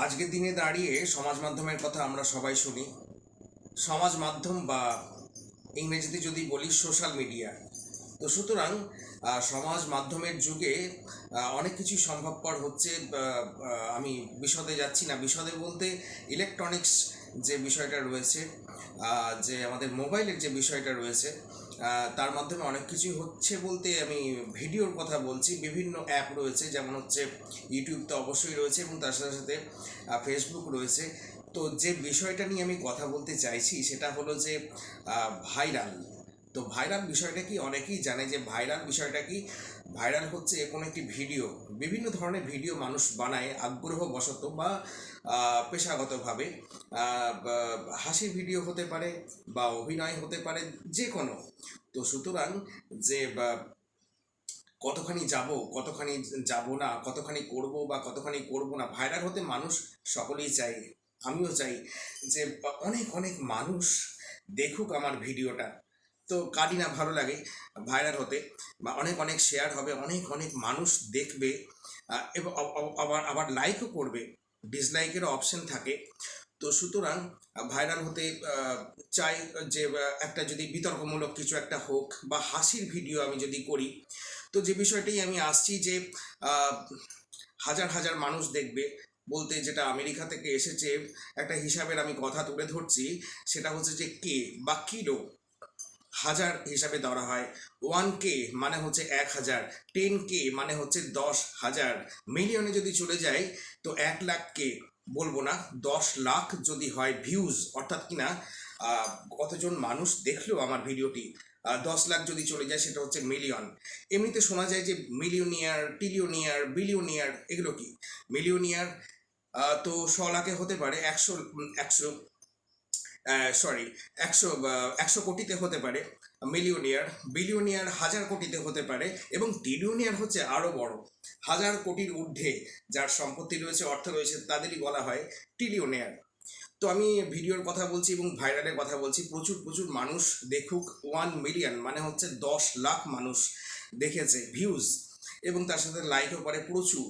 আজকের দিনে দাঁড়িয়ে সমাজ মাধ্যমের কথা আমরা সবাই শুনি। সমাজ মাধ্যম বা ইংরেজিতে যদি বলি সোশ্যাল মিডিয়া। তো সুতরাং সমাজ মাধ্যমের যুগে অনেক কিছু সম্ভবপর হচ্ছে। আমি বিশদে যাচ্ছি না, বিশদে বলতে ইলেকট্রনিক্স যে বিষয়টা রয়েছে, যে আমাদের মোবাইলের যে বিষয়টা রয়েছে, তার মাধ্যমে অনেক কিছুই হচ্ছে বলতে আমি ভিডিওর কথা বলছি। বিভিন্ন অ্যাপ রয়েছে, যেমন হচ্ছে ইউটিউব তো অবশ্যই রয়েছে এবং তার সাথে সাথে ফেসবুক রয়েছে। তো যে বিষয়টা নিয়ে আমি কথা বলতে চাইছি সেটা হলো যে ভাইরাল। তো ভাইরাল বিষয়টা কি, অনেকেই জানে যে ভাইরাল বিষয়টা কি। ভাইরাল হচ্ছে কোনো একটি ভিডিও, বিভিন্ন ধরনের ভিডিও মানুষ বানায় আগ্রহবশত বা পেশাগতভাবে। হাসির ভিডিও হতে পারে বা অভিনয় হতে পারে, যে কোনো। তো সুতরাং যে কতখানি যাব, কতখানি যাব না, কতখানি করব বা কতখানি করব না, ভাইরাল হতে মানুষ সকলেই চাই। আমিও চাই যে অনেক অনেক মানুষ দেখুক আমার ভিডিওটা। তো কারই না ভালো লাগে ভাইরাল হতে, বা অনেক অনেক শেয়ার হবে, অনেক অনেক মানুষ দেখবে, এবং আবার আবার লাইকও করবে। ডিসলাইকেরও অপশন থাকে। তো সুতরাং ভাইরাল হতে চাই যে একটা যদি বিতর্কমূলক কিছু একটা হোক বা হাসির ভিডিও আমি যদি করি, তো যে বিষয়টাই আমি আসছি যে আহ, হাজার হাজার মানুষ দেখবে বলতে, যেটা আমেরিকা থেকে এসেছে একটা হিসাবের আমি কথা তুলে ধরছি। সেটা হচ্ছে যে কে বা কিলো হাজার হিসাবে ধরা হয়। 1K মানে হচ্ছে 1,000, 10K মানে হচ্ছে 10,000, মিলিয়নে যদি চলে যায় তো 1,00,000 কে বলবো না, 10 লাখ যদি হয় ভিউজ, অর্থাৎ কিনা কতজন মানুষ দেখলো আমার ভিডিওটি, 10 লাখ যদি চলে যায় সেটা হচ্ছে মিলিয়ন। এমনিতে শোনা যায় যে মিলিয়নিয়ার, টিলিয়নিয়ার, বিলিয়নিয়ার, এগুলো কি মিলিয়নিয়ার। তো 100 লাখে হতে পারে, একশো একশো সরি 100 কোটিতে হতে পারে মিলিয়নিয়ার। বিলিয়নিয়ার 1,000 কোটিতে হতে পারে, এবং ট্রিলিয়নিয়ার হচ্ছে আরও বড়। 1,000 কোটির ঊর্ধ্বে যার সম্পত্তি রয়েছে, অর্থ রয়েছে, তাদেরই বলা হয় ট্রিলিয়নিয়ার। তো আমি ভিডিওর কথা বলছি এবং ভাইরালের কথা বলছি। প্রচুর প্রচুর মানুষ দেখুক, 1 মিলিয়ন মানে হচ্ছে 10 লাখ মানুষ দেখেছে ভিউজ, এবং তার সাথে লাইকও করে প্রচুর।